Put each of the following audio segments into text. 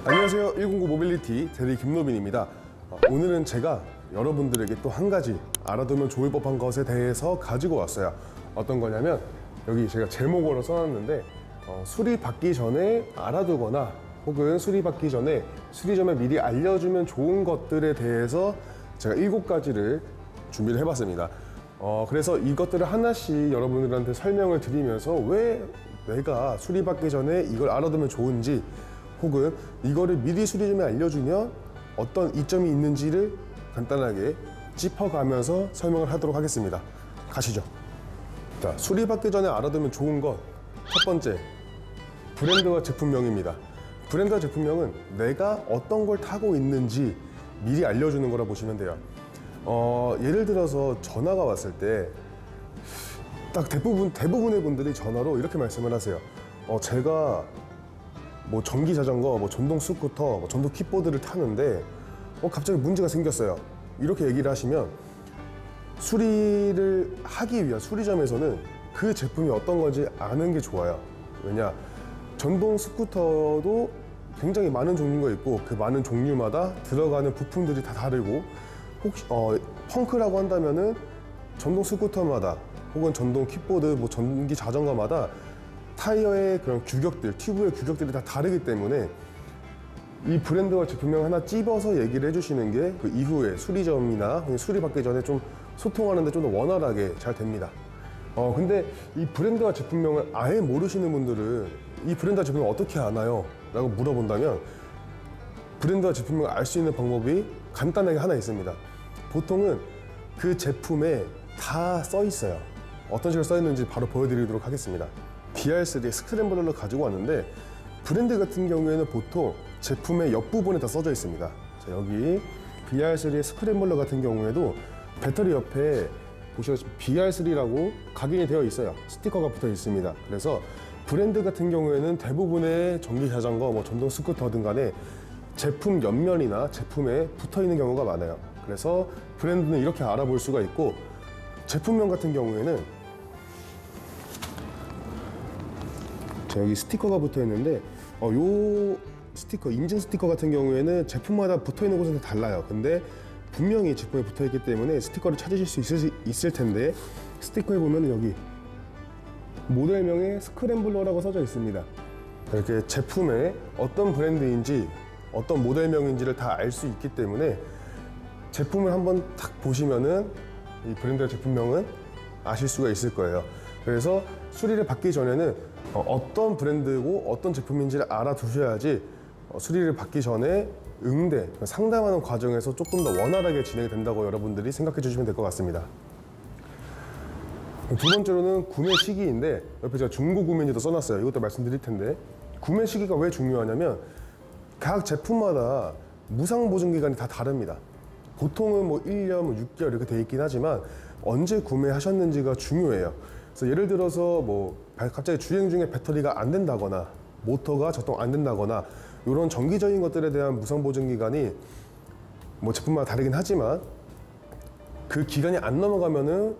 안녕하세요. 109 모빌리티 대리 김노빈입니다. 오늘은 제가 여러분들에게 또 한 가지 알아두면 좋을 법한 것에 대해서 가지고 왔어요. 어떤 거냐면 여기 제가 제목으로 써놨는데 수리 받기 전에 알아두거나 혹은 수리 받기 전에 수리점에 미리 알려주면 좋은 것들에 대해서 제가 7가지를 준비를 해봤습니다. 그래서 이것들을 하나씩 여러분들한테 설명을 드리면서 왜 내가 수리 받기 전에 이걸 알아두면 좋은지 혹은 이거를 미리 수리점에 알려주면 어떤 이점이 있는지를 간단하게 짚어가면서 설명을 하도록 하겠습니다. 가시죠. 자, 수리 받기 전에 알아두면 좋은 것 첫 번째, 브랜드와 제품명입니다. 브랜드와 제품명은 내가 어떤 걸 타고 있는지 미리 알려주는 거라 보시면 돼요. 예를 들어서 전화가 왔을 때 딱 대부분의 분들이 전화로 이렇게 말씀을 하세요. 제가 뭐 전기 자전거, 뭐 전동 스쿠터, 뭐 전동 킥보드를 타는데 갑자기 문제가 생겼어요. 이렇게 얘기를 하시면 수리를 하기 위한 수리점에서는 그 제품이 어떤 건지 아는 게 좋아요. 왜냐, 전동 스쿠터도 굉장히 많은 종류가 있고 그 많은 종류마다 들어가는 부품들이 다 다르고 혹시 펑크라고 한다면은 전동 스쿠터마다 혹은 전동 킥보드, 뭐 전기 자전거마다 타이어의 그런 규격들, 튜브의 규격들이 다 다르기 때문에 이 브랜드와 제품명 하나 찝어서 얘기를 해주시는 게 그 이후에 수리점이나 수리 받기 전에 좀 소통하는데 좀 더 원활하게 잘 됩니다. 근데 이 브랜드와 제품명을 아예 모르시는 분들은 이 브랜드와 제품명을 어떻게 아나요? 라고 물어본다면 브랜드와 제품명을 알 수 있는 방법이 간단하게 하나 있습니다. 보통은 그 제품에 다 써 있어요. 어떤 식으로 써 있는지 바로 보여드리도록 하겠습니다. BR3의 스크램블러를 가지고 왔는데 브랜드 같은 경우에는 보통 제품의 옆부분에 다 써져 있습니다. 자, 여기 BR3의 스크램블러 같은 경우에도 배터리 옆에 보시다시피 BR3라고 각인이 되어 있어요. 스티커가 붙어 있습니다. 그래서 브랜드 같은 경우에는 대부분의 전기 자전거, 뭐 전동 스쿠터든 간에 제품 옆면이나 제품에 붙어 있는 경우가 많아요. 그래서 브랜드는 이렇게 알아볼 수가 있고, 제품명 같은 경우에는 여기 스티커가 붙어 있는데 요 스티커, 인증 스티커 같은 경우에는 제품마다 붙어 있는 곳은 달라요. 근데 분명히 제품에 붙어 있기 때문에 스티커를 찾으실 수 있을 텐데, 스티커에 보면 여기 모델명에 스크램블러라고 써져 있습니다. 이렇게 제품에 어떤 브랜드인지 어떤 모델명인지를 다 알 수 있기 때문에 제품을 한번 딱 보시면은 이 브랜드와 제품명은 아실 수가 있을 거예요. 그래서 수리를 받기 전에는 어떤 브랜드고 어떤 제품인지를 알아두셔야지 수리를 받기 전에 응대, 상담하는 과정에서 조금 더 원활하게 진행이 된다고 여러분들이 생각해 주시면 될 것 같습니다. 두 번째로는 구매 시기인데, 옆에 제가 중고 구매인지도 써놨어요. 이것도 말씀드릴 텐데, 구매 시기가 왜 중요하냐면 각 제품마다 무상 보증 기간이 다 다릅니다. 보통은 뭐 1년, 뭐 6개월 이렇게 돼 있긴 하지만 언제 구매하셨는지가 중요해요. 그래서 예를 들어서 뭐 갑자기 주행 중에 배터리가 안 된다거나 모터가 작동 안 된다거나 이런 정기적인 것들에 대한 무상 보증 기간이 뭐 제품마다 다르긴 하지만 그 기간이 안 넘어가면은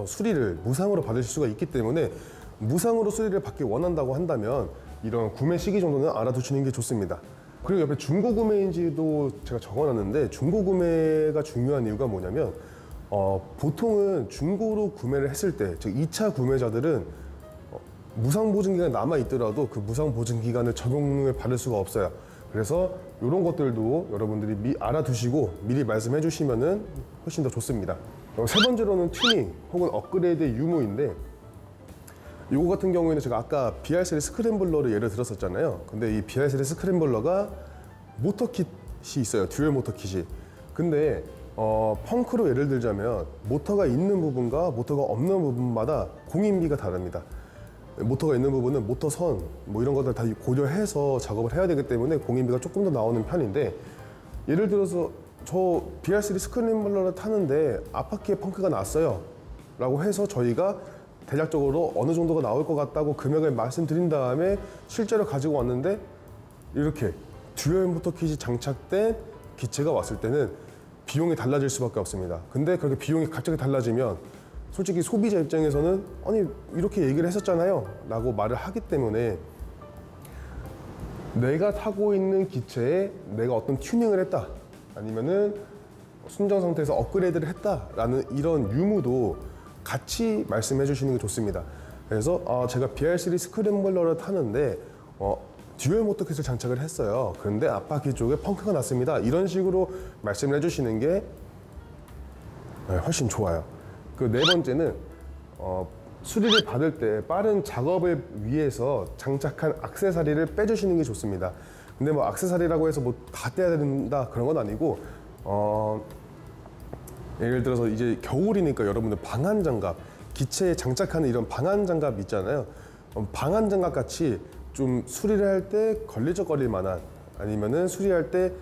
수리를 무상으로 받으실 수가 있기 때문에 무상으로 수리를 받기 원한다고 한다면 이런 구매 시기 정도는 알아두시는 게 좋습니다. 그리고 옆에 중고 구매인지도 제가 적어놨는데, 중고 구매가 중요한 이유가 뭐냐면 보통은 중고로 구매를 했을 때, 즉 2차 구매자들은 무상 보증 기간이 남아 있더라도 그 무상 보증 기간을 적용을 받을 수가 없어요. 그래서 이런 것들도 여러분들이 알아두시고 미리 말씀해 주시면은 훨씬 더 좋습니다. 세 번째로는 튜닝 혹은 업그레이드의 유무인데, 요거 같은 경우에는 제가 아까 BR3 스크램블러를 예를 들었었잖아요. 근데 이 BR3 스크램블러가 모터킷이 있어요. 듀얼 모터킷이. 근데 펑크로 예를 들자면 모터가 있는 부분과 모터가 없는 부분마다 공인비가 다릅니다. 모터가 있는 부분은 모터선 뭐 이런 것들 다 고려해서 작업을 해야 되기 때문에 공인비가 조금 더 나오는 편인데, 예를 들어서 저 BR3 스크램블러를 타는데 앞바퀴에 펑크가 났어요 라고 해서 저희가 대략적으로 어느 정도가 나올 것 같다고 금액을 말씀드린 다음에 실제로 가지고 왔는데 이렇게 듀얼 모터킷이 장착된 기체가 왔을 때는 비용이 달라질 수밖에 없습니다. 근데 그렇게 비용이 갑자기 달라지면 솔직히 소비자 입장에서는 아니 이렇게 얘기를 했었잖아요 라고 말을 하기 때문에 내가 타고 있는 기체에 내가 어떤 튜닝을 했다, 아니면은 순정 상태에서 업그레이드를 했다라는 이런 유무도 같이 말씀해 주시는 게 좋습니다. 그래서 제가 BR3 스크램블러를 타는데 듀얼 모터킷을 장착을 했어요. 그런데 앞바퀴 쪽에 펑크가 났습니다. 이런 식으로 말씀을 해주시는 게 훨씬 좋아요. 그 네 번째는 수리를 받을 때 빠른 작업을 위해서 장착한 액세서리를 빼주시는 게 좋습니다. 근데 뭐 액세서리라고 해서 뭐 다 떼야 된다 그런 건 아니고 예를 들어서 이제 겨울이니까 여러분들 방한 장갑, 기체에 장착하는 이런 방한 장갑 있잖아요. 방한 장갑 같이 좀 수리를 할 때 걸리적거릴 만한, 아니면은 수리할 때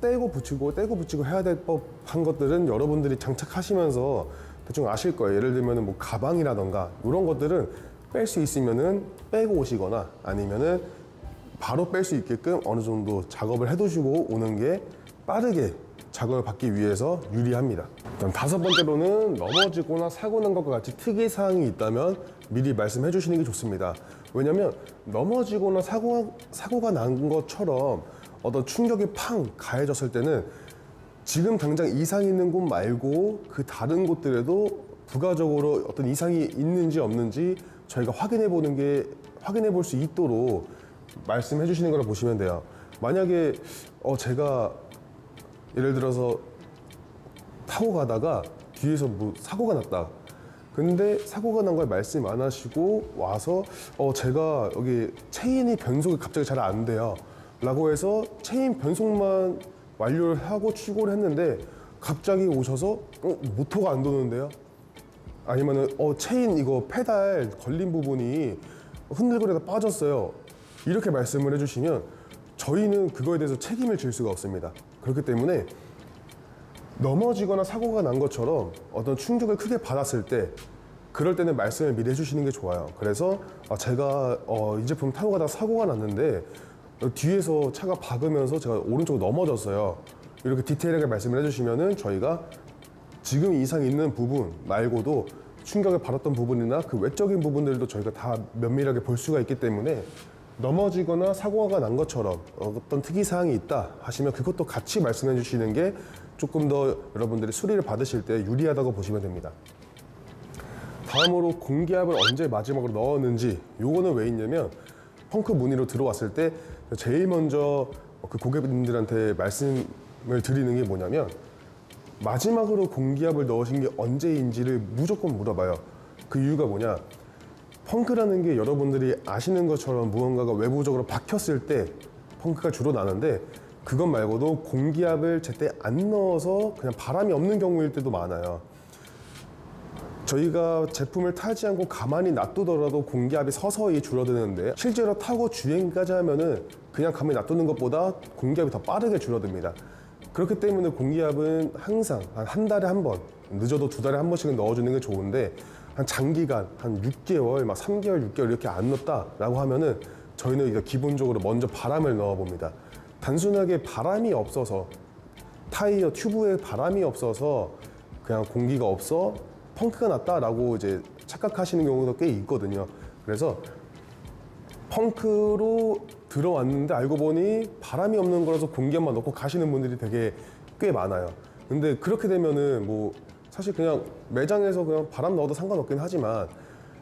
떼고 붙이고 해야 될 법한 것들은 여러분들이 장착하시면서 대충 아실 거예요. 예를 들면은 뭐 가방이라던가 이런 것들은 뺄 수 있으면은 빼고 오시거나, 아니면은 바로 뺄 수 있게끔 어느 정도 작업을 해두시고 오는 게 빠르게 작업을 받기 위해서 유리합니다. 그다음 다섯 번째로는 넘어지거나 사고 난 것과 같이 특이 사항이 있다면 미리 말씀해 주시는 게 좋습니다. 왜냐면 넘어지거나 사고가 난 것처럼 어떤 충격이 팡 가해졌을 때는 지금 당장 이상이 있는 곳 말고 그 다른 곳들에도 부가적으로 어떤 이상이 있는지 없는지 저희가 확인해 볼 수 있도록 말씀해 주시는 거라 보시면 돼요. 만약에 제가 예를 들어서 타고 가다가 뒤에서 뭐 사고가 났다. 근데 사고가 난 걸 말씀 안 하시고 와서 제가 여기 체인이 변속이 갑자기 잘 안 돼요 라고 해서 체인 변속만 완료를 하고 출고를 했는데 갑자기 오셔서 모터가 안 도는데요, 아니면은 체인 이거 페달 걸린 부분이 흔들거리다 빠졌어요, 이렇게 말씀을 해주시면 저희는 그거에 대해서 책임을 질 수가 없습니다. 그렇기 때문에 넘어지거나 사고가 난 것처럼 어떤 충격을 크게 받았을 때 그럴 때는 말씀을 미리 해주시는 게 좋아요. 그래서 제가 이 제품 타고 가다가 사고가 났는데 뒤에서 차가 박으면서 제가 오른쪽으로 넘어졌어요, 이렇게 디테일하게 말씀을 해주시면은 저희가 지금 이상 있는 부분 말고도 충격을 받았던 부분이나 그 외적인 부분들도 저희가 다 면밀하게 볼 수가 있기 때문에 넘어지거나 사고가 난 것처럼 어떤 특이사항이 있다 하시면 그것도 같이 말씀해 주시는 게 조금 더 여러분들이 수리를 받으실 때 유리하다고 보시면 됩니다. 다음으로 공기압을 언제 마지막으로 넣었는지, 요거는 왜 있냐면 펑크 문의로 들어왔을 때 제일 먼저 그 고객님들한테 말씀을 드리는 게 뭐냐면 마지막으로 공기압을 넣으신 게 언제인지를 무조건 물어봐요. 그 이유가 뭐냐, 펑크라는 게 여러분들이 아시는 것처럼 무언가가 외부적으로 박혔을 때 펑크가 주로 나는데, 그것 말고도 공기압을 제때 안 넣어서 그냥 바람이 없는 경우일 때도 많아요. 저희가 제품을 타지 않고 가만히 놔두더라도 공기압이 서서히 줄어드는데 실제로 타고 주행까지 하면은 그냥 가만히 놔두는 것보다 공기압이 더 빠르게 줄어듭니다. 그렇기 때문에 공기압은 항상 한 달에 한 번, 늦어도 두 달에 한 번씩은 넣어주는 게 좋은데, 한 장기간 한 6개월, 막 3개월, 6개월 이렇게 안 넣었다라고 하면은 저희는 이거 기본적으로 먼저 바람을 넣어 봅니다. 단순하게 바람이 없어서, 타이어 튜브에 바람이 없어서 그냥 공기가 없어 펑크가 났다라고 이제 착각하시는 경우도 꽤 있거든요. 그래서 펑크로 들어왔는데 알고 보니 바람이 없는 거라서 공기압만 넣고 가시는 분들이 되게 꽤 많아요. 근데 그렇게 되면은 뭐 사실 그냥 매장에서 그냥 바람 넣어도 상관없긴 하지만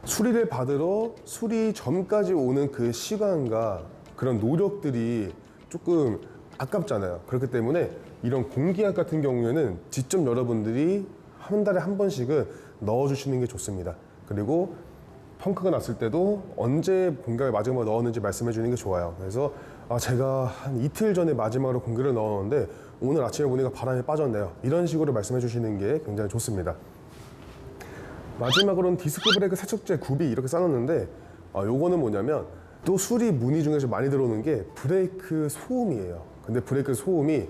수리를 받으러 수리 전까지 오는 그 시간과 그런 노력들이 조금 아깝잖아요. 그렇기 때문에 이런 공기압 같은 경우에는 직접 여러분들이 한 달에 한 번씩은 넣어주시는 게 좋습니다. 그리고 펑크가 났을 때도 언제 공기압을 마지막으로 넣었는지 말씀해 주는 게 좋아요. 그래서 제가 한 이틀 전에 마지막으로 공기를 넣었는데 오늘 아침에 보니까 바람이 빠졌네요, 이런 식으로 말씀해 주시는 게 굉장히 좋습니다. 마지막으로는 디스크 브레이크 세척제 구비 이렇게 써놨는데 요거는 뭐냐면 또 수리 문의 중에서 많이 들어오는 게 브레이크 소음이에요. 근데 브레이크 소음이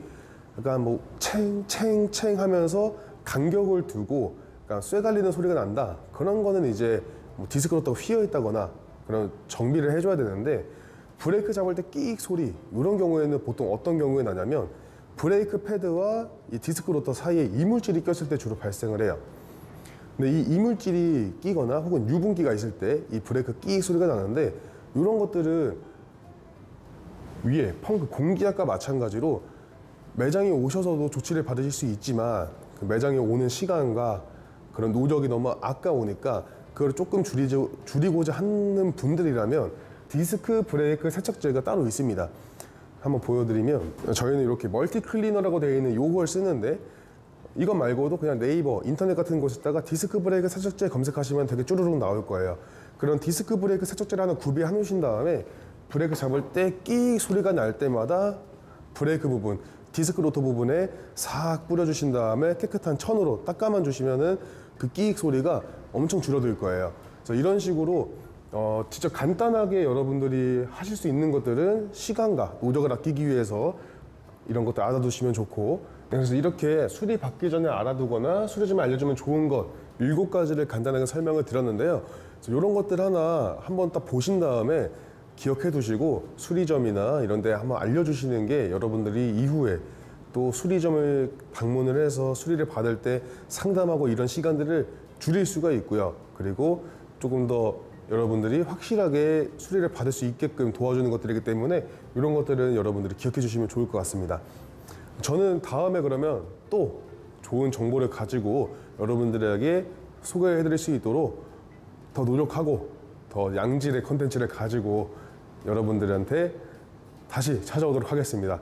약간 뭐 챙챙챙 하면서 간격을 두고 약간 쇠 달리는 소리가 난다, 그런 거는 이제 뭐 디스크가 또 휘어 있다거나 그런 정비를 해줘야 되는데, 브레이크 잡을 때 끼익 소리, 이런 경우에는 보통 어떤 경우에 나냐면 브레이크 패드와 이 디스크 로터 사이에 이물질이 꼈을 때 주로 발생을 해요. 근데 이 이물질이 끼거나 혹은 유분기가 있을 때 이 브레이크 끼익 소리가 나는데, 이런 것들은 위에 펑크 공기압과 마찬가지로 매장에 오셔서도 조치를 받으실 수 있지만 그 매장에 오는 시간과 그런 노력이 너무 아까우니까 그걸 조금 줄이고자 하는 분들이라면 디스크 브레이크 세척제가 따로 있습니다. 한번 보여드리면 저희는 이렇게 멀티 클리너라고 되어 있는 요걸 쓰는데 이것 말고도 그냥 네이버, 인터넷 같은 곳에다가 디스크 브레이크 세척제 검색하시면 되게 쭈루룩 나올 거예요. 그런 디스크 브레이크 세척제를 하나 구비해 놓으신 다음에 브레이크 잡을 때 끼익 소리가 날 때마다 브레이크 부분, 디스크 로터 부분에 싹 뿌려주신 다음에 깨끗한 천으로 닦아만 주시면은 그 끼익 소리가 엄청 줄어들 거예요. 그래서 이런 식으로 진짜 간단하게 여러분들이 하실 수 있는 것들은 시간과 노력을 아끼기 위해서 이런 것들 알아두시면 좋고, 그래서 이렇게 수리 받기 전에 알아두거나 수리 좀 알려주면 좋은 것 7가지를 간단하게 설명을 드렸는데요. 그래서 이런 것들 하나 한번 딱 보신 다음에 기억해 두시고 수리점이나 이런 데 한번 알려주시는 게 여러분들이 이후에 또 수리점을 방문을 해서 수리를 받을 때 상담하고 이런 시간들을 줄일 수가 있고요. 그리고 조금 더 여러분들이 확실하게 수리를 받을 수 있게끔 도와주는 것들이기 때문에 이런 것들은 여러분들이 기억해 주시면 좋을 것 같습니다. 저는 다음에 그러면 또 좋은 정보를 가지고 여러분들에게 소개해 드릴 수 있도록 더 노력하고 더 양질의 컨텐츠를 가지고 여러분들한테 다시 찾아오도록 하겠습니다.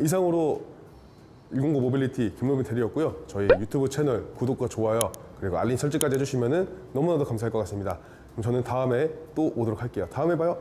이상으로 109 모빌리티 김노빈 대리였고요. 저희 유튜브 채널 구독과 좋아요 그리고 알림 설정까지 해주시면 너무나도 감사할 것 같습니다. 그럼 저는 다음에 또 오도록 할게요. 다음에 봐요.